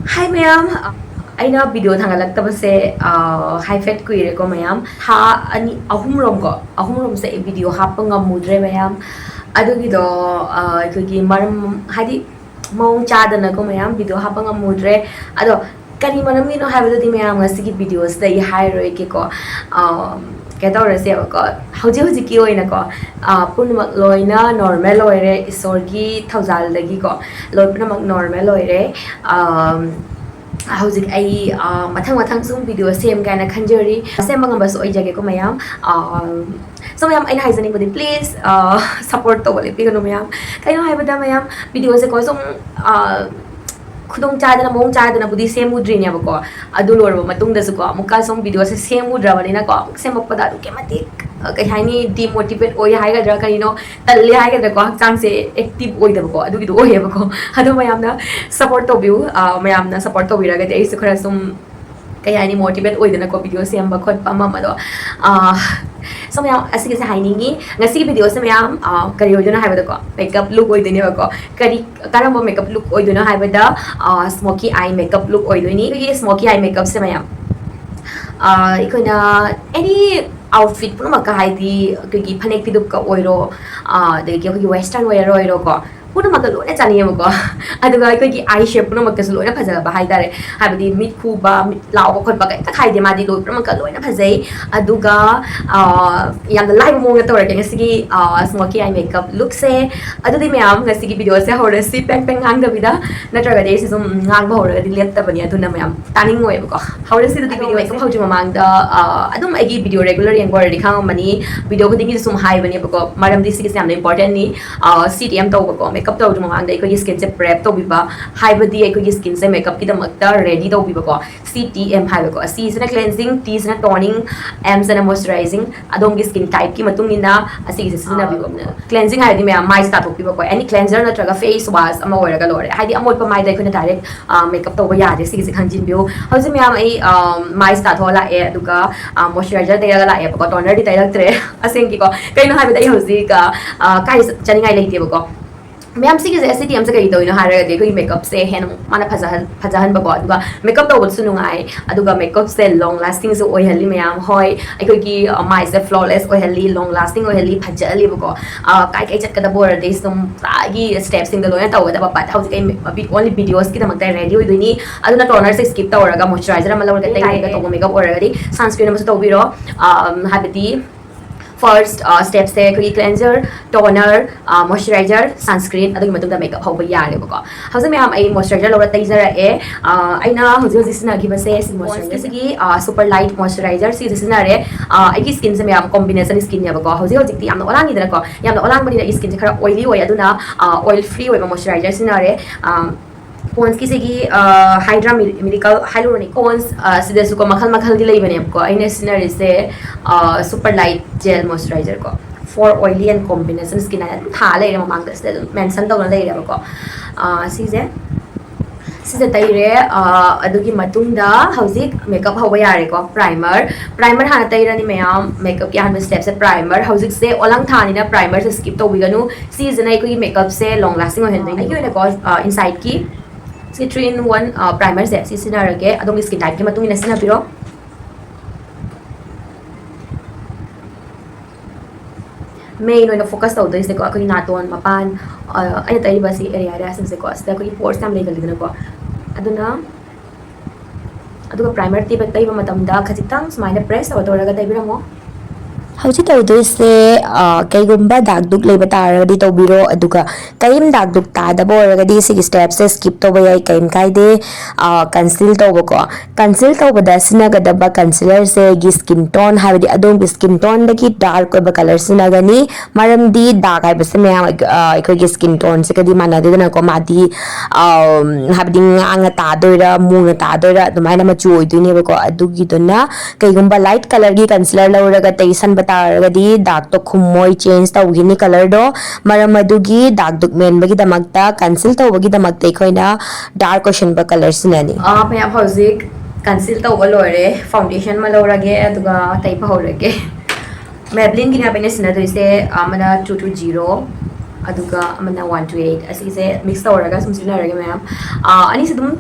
Hi ma'am, aina video thangalak se high fat kuire ko ma'am ha ani ahum rom se video hapanga mudre ma'am adugi do kugi maram hadi mong chadana ko ma'am video hapanga mudre ado kani maram ni no habado di ma'am ngasi videos dai hi roi ke ko cái tao rồi xem có hầu như kia oi na có pun mak loi na normal loi re isor gi thousand lagi có loi pun mak normal loi re hầu như ai mathang zoom video xem cái na khanjari xem bang bas oi jage ko mayam so mayam ai hai jani bodi please support to bole pi ko mayam kai no hai bada mayam video se ko som khudong chadana mong chadana budi semudri nya ba ko adu lor ba matung da su ko muka som video se semudra ba na ko semak pada ke matik kai hai ni demotivate oi hai ga dra kai no talli hai ga ko chang se active oi da ko adu gi do oi ba ko adu mayam na support to view mayam na support to vira ga ai su khara sum kai hai ni motivate oi da na ko video sem ba khot pa ma ma do so mayam asige se hai ni ngi ngasi video se mayam kari oi na hai ba ko makeup look oi dene ba ko kari karamba makeup look oi dona hai ba da smoky eye makeup look oi doni ki smoky eye makeup se mayam ikoina any outfit pun maka hai di ki phanek ti dup ka oiro de ki western wear oiro ko pun maka lo na chani ma ko aduga ki eye shape pun maka lo na phaja ba hai dare hai badi mid khu ba law ba khot ba ka khai de ma di lo pun maka lo na phajai aduga yam the live mo nga tor ke ngasi smoky eye makeup look se adu di mayam ngasi ki video se hore si peng peng hang da bida na tra ga de se sum ngang ba hore di let ta bani adu na mayam taning ngoi ba ko hore si di video makeup hau ji mamang da adum ai gi video regular yang gor di khang mani video ko dingi sum hai bani ba ko maram di si ki sam important ni CTM to ba ko makeup to ju mamang da ko gi skin se prep to bi ba hai ba di ko gi skin se makeup ki da makta ready to bi ba ko CTM hai ba ko C is na cleansing, T is na toning, M is na moisturizing adom gi skin type ki matung ina asi gi sina bi ko na cleansing hai di me mai start to bi ba ko any cleanser na traga face wash ama ora ga lore hai di amoi pa mai da ko na direct makeup to ba ya de si gi khang jin bio hau ji me am ai mai start ho la e duga moisturizer de la e ba ko toner di tai la tre aseng ki ko kai no hai ba dai hau ji ka kai chani ngai leite ba ko ma'am सी के CTM से कई तौनो हारे दे कोई makeup से हेन माना फजाहन बको दुगा मेकअप तो बसु नुंगाई अदुगा मेकअप से लॉन्ग लास्टिंग से ओय हली मैम होय अखोय की माइ से फ्लॉलेस ओय हली लॉन्ग लास्टिंग ओय हली फजली बको काय काय चट कदा बोर दे सम तागी स्टेप्स सिंग लोना तव दा पा हाउ के ओनली वीडियोस की दमक रेडी होय दुनी अदुना टोनर से स्किप तवरगा मॉइस्चराइजर मलवर के ताई का तो मेकअप ओरगदी सनस्क्रीन मस तो बिरो हाबती first step se koi cleanser toner moisturizer sunscreen adagi matu da makeup hoba yare bako hausa me am ai moisturizer lora taizara e aina hoji sina gi base si moisturizer si super light moisturizer si sina re ai ki skin se me am combination skin ya bako hoji ti am olang ni da ko yam olang bani da skin se khara oily oi aduna oil free oi moisturizer sina re Pons ki segi Hydra Miracle Hyaluronic Pons sida su ko makhal di lai bane ko aine scenery se super light gel moisturizer ko for oily and combination skin ai tha lai re mamang da se mention tawna lai re ko sise tai re adugi matung da hauzik makeup hoba yare ko primer hana tai rani mayam makeup ki han step se primer hauzik se olang thani na primer se skip to biganu season ai ko makeup se long lasting ho hen dai ki ne ko inside ki 3-in-1 primer se si sina rage adong skin type ke matung ina sina piro main no focus to do is ko akoi naton mapan ai tai ba si area area sem se ko asta ko pores tam legal dina ko aduna aduga primer ti ba tai ba matam da khajitang smaina press aw to raga tai bira mo Hauji tawduse kaigumba dagduk leiba taragadi tawbiro aduga kaim dagduk tadaba oragadi sigi steps skip tawba yai kaim kaide conceal tawba ko conceal tawba da sinagadaba concealer se gi skin tone habidi adong skin tone dagi dark oba color sinagani maramdi dark ai base me ai gi skin tone se kadi manade na ko madi habidi anga ta doira muna ta doira dumaina machu oidune ba ko adugi dona kaigumba light color gi concealer lauraga taisan taragadi dark to khumoi change tawgini color do maram adugi dark duk men bagi damakta conceal tawbagi damakta khoina dark ocean ba color sinani phaya hauzik conceal tawba lore foundation ma lorage aduga tai pa horage Maybelline gi na bene sina do ise amana 220 aduga amana 128 asise mix tawraga sum sina rage ma'am ani se dum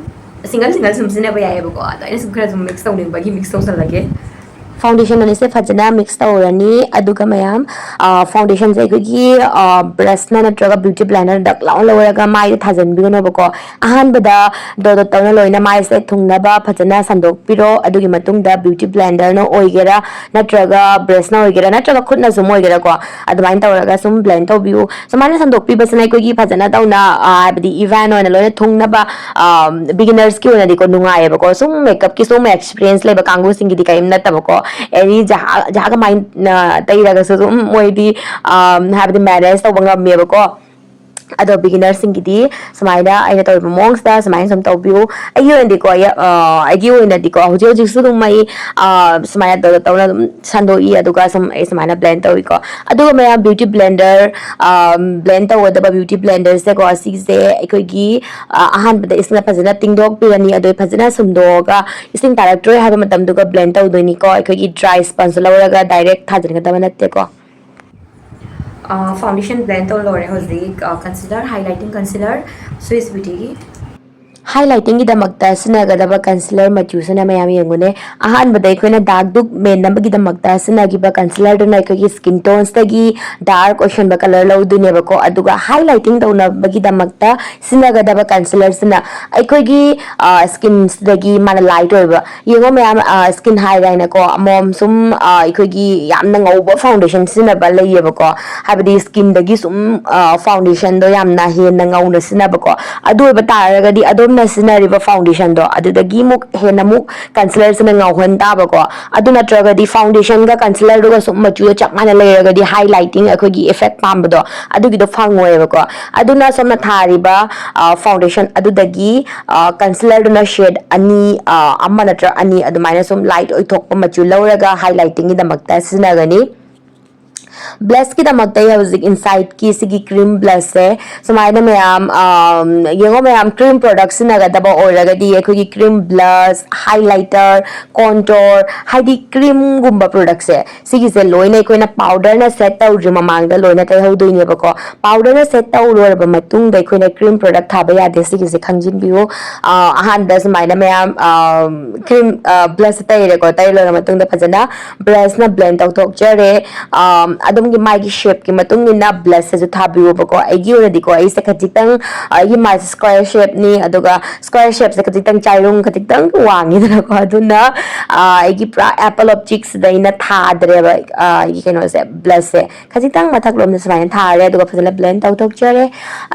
single sum sinaba yaebako ado aina sum khara sum mix tawningbagi mix tawsalage foundation ani se fajana mix tawrani aduga mayam foundation se gi brush na natraga beauty blender dak law lawraga mai thajan bigono bako ahan bada do tawna loina mai se thungna ba fajana sandok piro adugi matung da beauty blender no oigera natraga brush na oigera natraga khutna sum oigera ko admain tawraga sum blend to biu samana sandok pi basna ko gi fajana tawna abdi event ona loina thungna ba beginners ki ona diko nungai bako sum makeup ki sum experience leba kangu singi di kaim na tabako any jaga main tai raga so moidi have the manage to banga me bako ado beginner singidi samaina aina to monks da samaina som to view ayu endi ko ayu endi ko hoji hoji su mai samaina to na sando I aduga som samaina blend to ko aduga maya beauty blender blend to da beauty blender se ko si se ko gi ahan bada isna phajana tingdok pirani ado phajana sumdoga ising character ha matam duga blend to doini ko ko gi dry sponge lawraga direct thajin ga da natte ko foundation blend to lore hozik concealer highlighting concealer Swiss Beauty highlighting the makta sinagadaba concealer machu sana mayam yengune ahan badai koina dark duk main number gi the makta sinagiba concealer do na ko skin tones tagi dark ocean ba color law dune ba ko aduga highlighting to na bagi the makta sinagadaba concealer sina ai ko gi skin dagi mana light oiba yengo mayam skin highlight na ko mom sum ai ko gi yamna ngauba foundation sina ba lay ba ko habdi skin dagi sum foundation do yamna he na ngauna sina ba ko adu ba taraga di adom na sinariba foundation do adudagi muk henamuk concealer sina ngauhan taba ko adu natraga di foundation ga concealer do ga sum machu chakmana layraga di highlighting akogi effect pamba do adugi do fangoy ba ko aduna somna thariba foundation adudagi concealer do na shade ani amma natra ani adumaina sum light oithokpa machu lawraga highlighting gi damakta sinagani blush ki damakta ya hozik inside ki sigi cream blush se sumaina mayam yengo mayam cream products naga daba oraga di ekoi cream blush highlighter contour haidi cream gumba products se sigi se loina koina powder na set tawri mamang da loina tai hodoi ne bako powder na set tawro ba matung da koina cream product thaba ya de sigi se khangjin biu ahan da sumaina mayam cream blush tai re ko tai lo matung da phajana brush na blend tok tok jare adum gi mai gi shape ki matung ni na blush se thabiu bako ai gi ora di ko ai se khajitang ai mai square shape ni aduga square shape se khajitang chairung khajitang wangi da ko aduna ai gi pra apple of cheeks da ina tha dre ba ai keno se blush se khajitang mathak lom ne smain tha re aduga phajala blend tok tok jare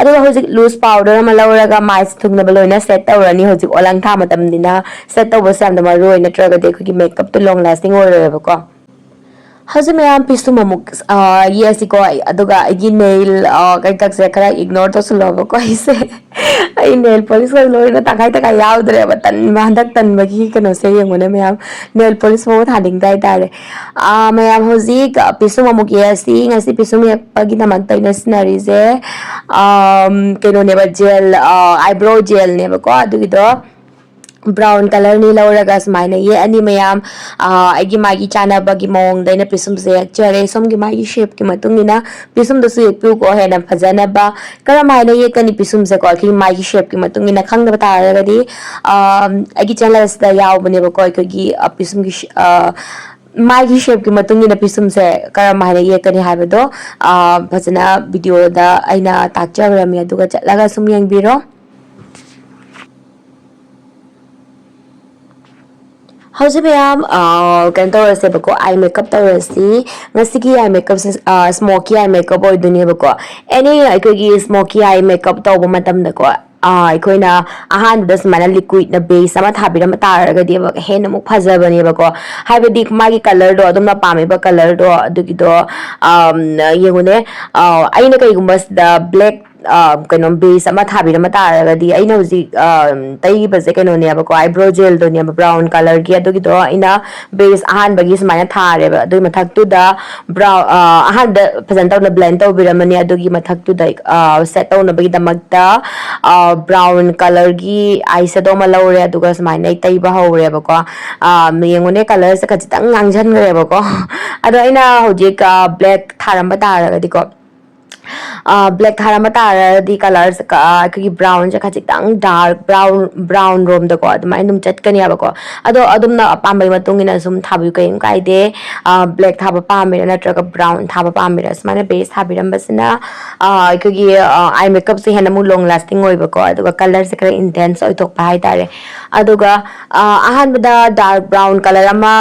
aduga hojik loose powder ma lawraga mai thungna baloina set tawrani hojik olang tha matam dina set tawba sam da maroi na traga de ko gi makeup to long lasting ore ba ko How's mayam pisu mamuk yes ko aduga igi nail kai kak se kara ignore to sulo ko ise ai nail polish ko lo na takai takai yaudre batan mandak tan bagi kano se yengone mayam nail polish mo thading dai dare mayam hozik pisu mamuk yes ngasi pisu me pagi na magtai na scenery je keno ne ba gel eyebrow gel ne ba ko adugi do brown color ni lawraga smaina ye ani mayam agi magi chana bagi mong daina pisum se chare som gi magi shape ki matungina pisum da su pu ko hena phajana ba karamai na ye kani pisum se ko ki magi shape ki matungina khang da ta raga di agi channel da yaw bane ba ko gi pisum gi magi shape ki matungina pisum se karamai na ye kani habado phajana video da aina takchagrami aduga chatlaga sum yang biro How's it mayam kan tawrase bako eye makeup tawrasi ngasigi eye makeup smoky eye makeup oiduni bako any aikogi smoky eye makeup tawba matam da ko aikoina ahan da smana liquid na base ama thabira ma taraga de ba hen amuk phajabani bako haibadi magi color do adum na pame ba color do adugi do yengune aina kai gumbas da black kano base ama thabira ma taraga di aina uji tai base kano ne ba ko eyebrow gel do ne brown color gi adugi do ina base ahan bagi smana thare ba adu mathak tu da brown ahan da present na blend to biramani adugi mathak tu da set to na bagi damakta brown color gi eyeshadow ma lawre aduga smana tai ba hore ba ko yengone color se khajitang ngangjan gre ba ko ado ina hojik black tharamba taraga di ko black thara matara di colors ka ki brown ja khachi tang dark brown rom da ko adumai dum chat kani aba ko adum na apambai matung ina sum thabi kai kai de black thaba pamira natraga brown thaba pamira smana base thabiram basina ki eye makeup se hena mu long lasting oi ba ko aduga color se kara intense oi tok pai tare aduga ahan bada dark brown color ama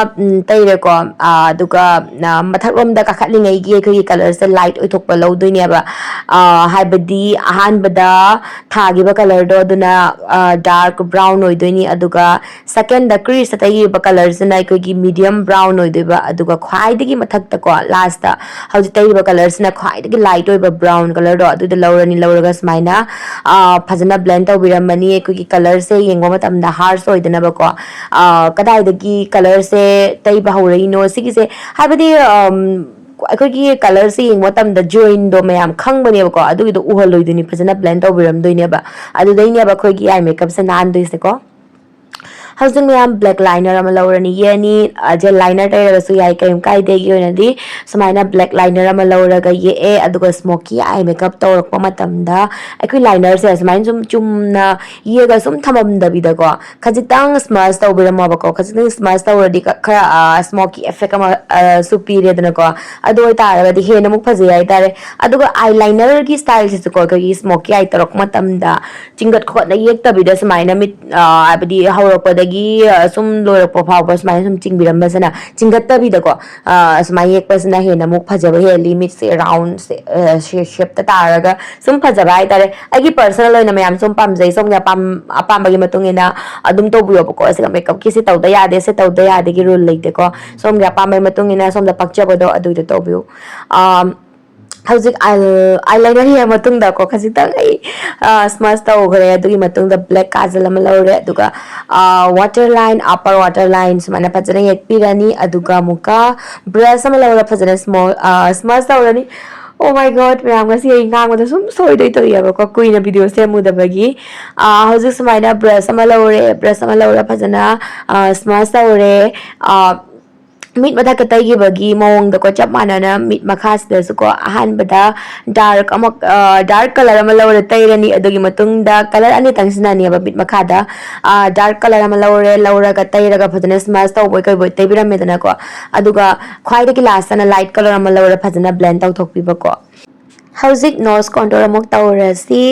taire ko aduga mathak rom da ka khatlingai gi ki color se light oi tok pa lo doi ne ba haibadi ahanbada thagiba color do aduna dark brown oidoini aduga second da crease tagiba colors na kogi medium brown oidoiba aduga khwaidagi mathakta ko last da hauji tagiba colors na khwaidagi light oiba brown color do adu laurani lauraga smaina phajana blend tawbiramani kogi color se yengwa matamda harsh oidana ba ko kadai dagi color se taiba haureino sigi se haibadi अखोगी colour से यंग मतम द join दो ma'am खंग बने बको अदुगी दो उहल लोइदुनी फजना ब्लेंड तौबिरम दोइने बा अदु दैने बा खोगी आई मेकअप से नान दोइसे को हौजिंग मैम ब्लैक लाइनर अमा लौरनी येनी जे लाइनर तैरगसु याई कयम काइदे गी ओइनदी समाइना ब्लैक लाइनर अमा लौरगा ये ए अदुगा स्मोकी आई मेकअप तौरकपा मतमदा अखोई लाइनर से समाइन सुम चुमना येगा सुम थममदबिदा को खजितांग स्मज तौबिरम बको खजितांग स्मज तौरदी खरा स्मोकी इफेक्ट अमा सुपीरियर दना को अदु ओइ तारगदी हेन मुक फजे याई तारे अदुगा आई लाइनर की स्टाइल से को कगी स्मोकी आई तरक मतमदा चिंगत खोना येक्तबिदा समाइना मिट आबदी हौरपदगी sum loirakpa phawba sumai sum chingbirambasana chingattabidako sumai yekpasina hena muk phajaba heli mit se round se shape ta taraga sum phajaba ai tare agi personal oina mayam sum pamjai somnya apambagi matungina adum tobuyobako asiga makeup ki se tawda yade se tawda yade gi rule leite ko somnya apambai matungina somda pakchabado adu de tobiu हौजिक eyeliner hi matung da ko khasitang ai smudge ta ogre adugi matung da black kajal ama lawre aduga waterline upper waterline sumana phajana yekpirani aduga muka brush ama lawra phajana smudge ta orani oh my god ma'am ngasi ai ngang da sum soi doi to yaba ko kuina video se mu da bagi hauzik sumaina brush ama lawra phajana smudge ta ore मीट मथा कतई बगी मोंग दको चप मानना meet मखास दसु को अहान बदा dark colour अमा लौरे तैरनी अदुगी मतुंग दा कलर अनि तंगसिना नि मीट मखादा डार्क कलर अमा लौरे लौरगा तैरगा फजना स्मज तौबोय कय बोय तैबिरम मेदना को अदुगा ख्वाइदगी लास्ट ना लाइट कलर अमा लौरे फजना ब्लेंड तौथोकपिबा को हौजिक नोज कंटूर अमुक तौरसी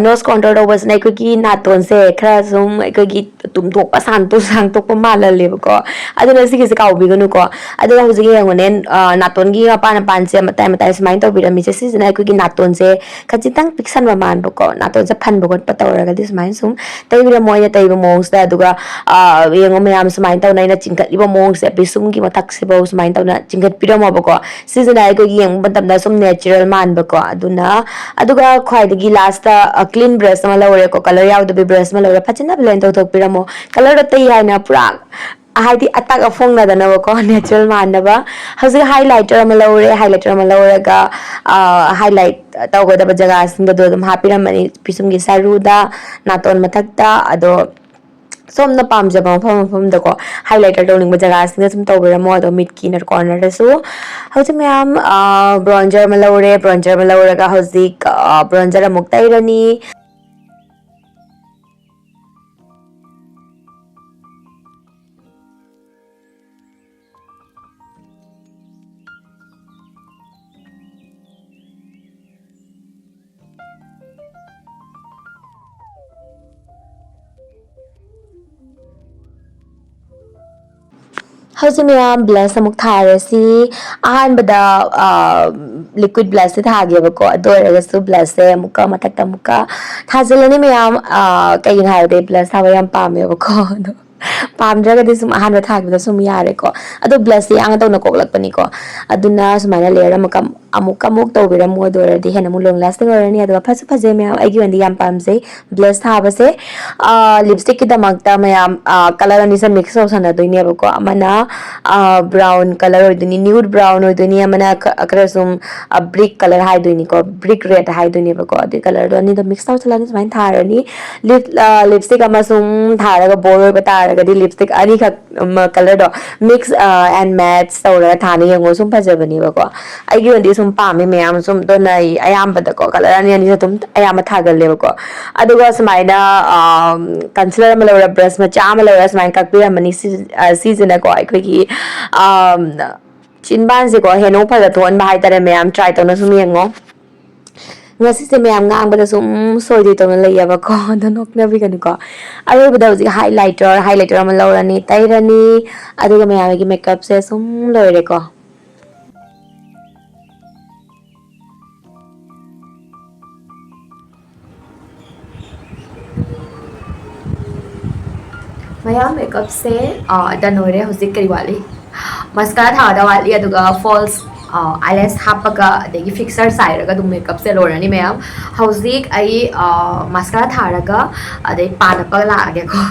नोज कंटूर तौबसना अखोगी नातोन से खरा सुम अखोगी तुमथोकपा सांतोकपा माललेबको अदुना सिगिसे काउबिगनुको अदुगा हौजिक यंगोने नातोनगी पान से मताय मताय समाइन तौबिरमी से सिजना अखोगी नातोन से खजितंग पिक्सन मानबको नातोन से फनबगोट पतौरगदि समाइन सुम तैबिरा मोय तैबो मोंगसदा अदुगा यंगो मयाम समाइन तौनाइना चिंकतलिबो मोंगसे बिसुमगी मथक्सिबो समाइन तौना चिंकत पिरमबको सिजना अखोगी यंग बतमदा सुम नेचुरल मानबको अदुगा ख्वाइदगी लास्ट क्लीन ब्रश अमा लौरे को कलर यावदबि ब्रश अमा लौरे फचना ब्लेंड तौथोकपिरमो कलर तै हाइना पुरा हाइदि अताक अफोंग दनबको नेचुरल मानबा हजि हाइलाइटर अमा लौरेगा हाइलाइट तौगदब जगह सिंगदो दम हापिरमनि पिसुमगी सारुदा नातोन मथक्ता अदो सोमना पामजबा मफम दको हाइलाइटर तौनिंग जगह सिंग सम तौबिरमो अदो मिड किनर कॉर्नर दसु हौजि मैम ब्रोंजर मा लौरेगा हौजिक ब्रोंजर अमुक तैरनी हौजिक मैम ब्लश अमुक थारसी अहानबदा लिक्विड ब्लश से थागेबको अदोरगसु ब्लश से अमुका मथक्ता अमुका थाजलनी मैम कई हाइदे ब्लश थाबा याम पामेबको पामद्रगदि सुम अहानबा थागबदा सुम यारेको अदो ब्लश यांग तौना कोकलकपनिको अदुना सुमाइना लेयर अमुक तौबिरमो अदोरदि हेना मुलोंग लास्टिंग ओरनी अदुगा फसु फजे मैम आइगी वंदी याम पामसे ब्लश थाबसे लिपस्टिक की दमकता मैम कलर अनि से मिक्स होसना दोइनेबको अमना ब्राउन कलर होइदुनी न्यूड ब्राउन होइदुनी अमना अकरा सुम ब्रिक कलर हाइदुनीको ब्रिक रेड हाइदुनीबको अदि कलर दो अनि द मिक्स तौसलानि सुमाइन थारनी लिपस्टिक अमा सुम थारगा बोर बता ꯍꯥꯏꯔꯒꯗꯤ ꯂꯤꯞꯁꯇꯤꯛ ꯑꯅꯤꯈꯛ ꯀꯂꯔꯗꯣ ꯃꯤꯛꯁ ꯑꯦꯟ ꯃꯦꯠꯁ ꯇꯧꯔꯒ ꯊꯥꯅ ꯌꯦꯡꯉꯣ ꯁꯨꯝ ꯐꯖꯕꯅꯦꯕꯀꯣ ꯑꯩꯒꯤ ꯑꯣꯏꯅꯗꯤ ꯁꯨꯝ ꯄꯥꯝꯃꯦ ꯃꯌꯥꯝ ꯁꯨꯝ ꯑꯗꯨꯅ ꯑꯩ ꯑꯌꯥꯝꯕꯗꯀꯣ ꯀꯂꯔ ꯑꯅꯤ ꯑꯅꯤꯁꯨ ꯑꯗꯨꯝ ꯑꯌꯥꯝꯕ ꯊꯥꯒꯜꯂꯦꯕꯀோ ꯑꯗꯨꯒ ꯁꯨꯃꯥꯏꯅ ꯀꯟꯁꯤꯂꯔ ꯑꯃ ꯂꯧꯔ ꯕ꯭ꯔꯁ ꯃꯆꯥ ꯑꯃ ꯂꯧꯔ ꯁꯨꯃꯥꯏꯅ ꯀꯛꯄꯤꯔꯝꯃꯅꯤ ꯁꯤꯁꯤꯅꯀꯣ ꯑꯩꯈꯣꯏꯒꯤ ꯆꯤꯟꯕꯥꯟꯁꯦꯀꯣ ꯍꯦꯟꯅ ꯐꯖ ꯊꯣꯛꯍꯟꯕ ꯍꯥꯏꯇꯥꯔꯦ ꯃꯌꯥꯝ ꯇ꯭ꯔꯥꯏ ꯇꯧꯅ ꯁꯨꯝ ꯌꯦꯡꯉꯣ ꯉꯁꯤꯁꯦ ꯃꯌꯥꯝ ꯉꯥꯡꯕꯗ ꯁꯨꯝ ꯁꯣꯏꯗꯣꯏ ꯇꯧꯅ ꯂꯩꯌꯦꯕꯀꯣ ꯑꯗꯣ ꯅꯣꯛꯅꯕꯤꯒꯅꯨꯀꯣ ꯑꯔꯣꯏꯕꯗ ꯍꯧꯖꯤꯛ ꯍꯥꯏꯂꯥꯏꯇꯔ ꯑꯃ ꯂꯧꯔꯅꯤ ꯇꯩꯔꯅꯤ ꯑꯗꯨꯒ ꯃꯌꯥꯝꯒꯤ ꯃꯦꯀꯞꯁꯦ ꯁꯨꯝ ꯂꯣꯏꯔꯦꯀꯣ ꯃꯌꯥꯝ ꯃꯦꯀꯞꯁꯦ ꯗꯟ ꯑꯣꯏꯔꯦ ꯍꯧꯖꯤꯛ ꯀꯔꯤ ꯋꯥꯠꯂꯤ ꯃꯁꯀꯥꯔꯥ ꯊꯥꯗ ꯋꯥꯠꯂꯤ ꯑꯗꯨꯒ ꯐꯣꯜꯁ ꯑꯥꯏꯂꯦꯁ ꯍꯥꯞꯄꯒ ꯑꯗꯒꯤ ꯐꯤꯛꯁꯔ ꯁꯥꯏꯔꯒ ꯑꯗꯨꯝ ꯃꯦꯀꯞꯁꯦ ꯂꯣꯏꯔꯅꯤ ꯃꯌꯥꯝ ꯍꯧꯖꯤꯛ ꯑꯩ ꯃꯁꯀꯥꯔꯥ ꯊꯥꯔꯒ ꯑꯗꯩ ꯄꯥꯅꯞꯄꯒ ꯂꯥꯛꯑꯒꯦꯀꯣ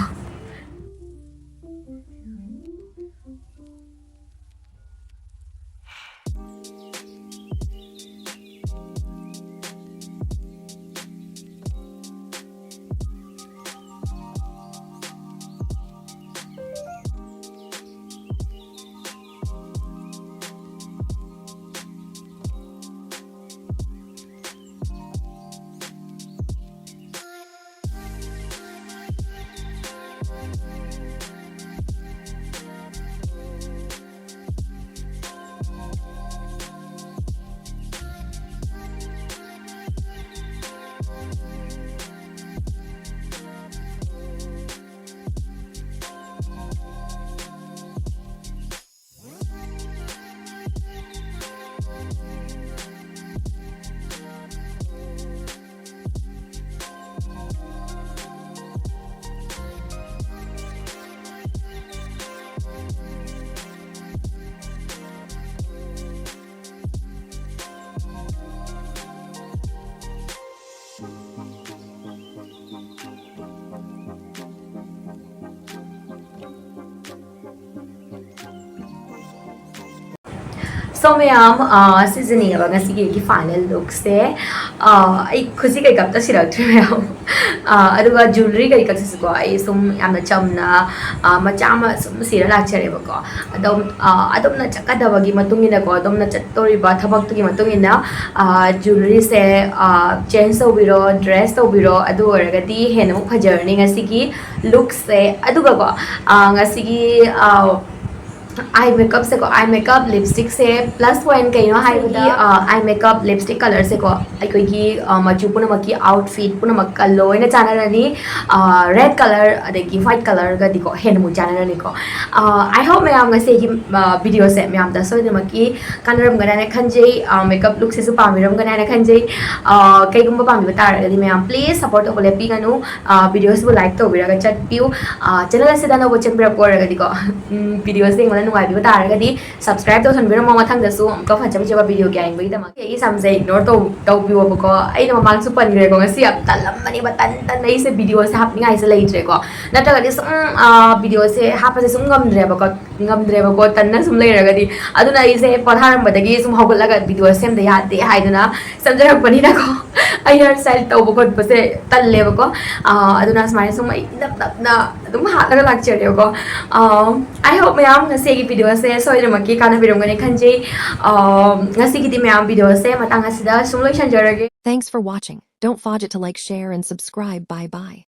So ma'am, seasoning abang sige ki final look se, ay kusi kay kapta sila tu ma'am. Aduga jewelry kay kasi ko ay sum amna chamna, machama sum sira la chere bako. Adom na chakada bagi matungin ako, adom na chatori ba thabak tu ki matungin na jewelry se chain so biro, dress so biro, adu oragati henu phajarni ngasi ki look se aduga ko ngasi ki eye makeup se ko eye makeup lipstick se plus point kaino haibadi eye makeup lipstick color se ko aikoi gi machu puna maki outfit puna makka loina chanarani red color adegi white color ga diko hen mu chanarani ko I hope mayam ngase gi video se mayam da so de maki kanaram gana ne khanjei makeup look se su pamiram gana ne khanjei kai gumba pami tar ga di mayam please support to le pi ganu videos bu like to biraga chat piu channel se da no watch bira por ga diko videos ding ꯅꯨꯡꯉꯥꯏꯕꯤꯕ ꯇꯥꯔꯒꯗꯤ subscribe ꯇꯧꯁꯟꯕꯤꯔꯝꯃꯣ ꯃꯊꯪꯗꯁꯨ ꯑꯃꯨꯛꯀ ꯐꯖ video ꯀꯌꯥ ꯌꯦꯡꯕꯒꯤꯗꯃꯛ ꯑꯩꯒꯤ ꯁꯝꯁꯦ ignore ꯇꯧꯕꯤꯌꯣꯕꯀꯣ ꯑꯩꯅ ꯃꯃꯥꯡꯁꯨ ꯄꯟꯈ꯭ꯔꯦꯀꯣ ꯉꯁꯤ ꯌꯥꯝ ꯇꯜꯂꯝꯕꯅꯦꯕ ꯇꯟ ꯑꯩꯁꯦ ꯚꯤꯗꯤꯑꯣꯁꯦ ꯍꯥꯞꯅꯤꯡꯉꯥꯏꯁꯦ ꯂꯩꯇ꯭ꯔꯦꯀꯣ ꯅꯠꯇ꯭ꯔꯒꯗꯤ ꯁꯨꯝ ꯚꯤꯗꯤꯑꯣꯁꯦ ꯍꯥꯞꯄꯁꯦ ꯁꯨꯝ ꯉꯝꯗ꯭ꯔꯦꯕꯀꯣ ꯇꯟꯅ ꯁꯨꯝ ꯂꯩꯔꯒꯗꯤ ꯑꯗꯨꯅ ꯑꯩꯁꯦ ꯄꯣꯊꯥꯔꯝꯕꯗꯒꯤ ꯁꯨꯝ ꯍꯧꯒꯠꯂꯒ ꯚꯤꯗꯤꯑꯣ ꯁꯦꯝꯗ ꯌꯥꯗꯦ ꯍꯥꯏꯗꯨꯅ ꯁꯦꯝꯖꯔꯛꯄꯅꯤꯅꯀꯣ ꯑꯩ ꯍꯤꯌꯔ ꯁ꯭ꯇꯥꯏꯜ ꯇꯧꯕ ꯈꯣꯠꯄꯁꯦ ꯇꯜꯂꯦꯕꯀꯣ ꯑꯗꯨꯅ ꯁꯨꯃꯥꯏꯅ ꯁꯨꯝ ꯑꯩ ꯅꯞꯅ ꯑꯗꯨꯝ ꯍꯥꯠꯂꯒ ꯂꯥꯛꯆꯔꯦꯕꯀꯣ I hope mayam ngasi video se soiramaki kanabiromgani khanjei ngasi gidi mayam video se matang asida sumloi sanjarage. Thanks for watching. Don't forget to like, share and subscribe. Bye bye.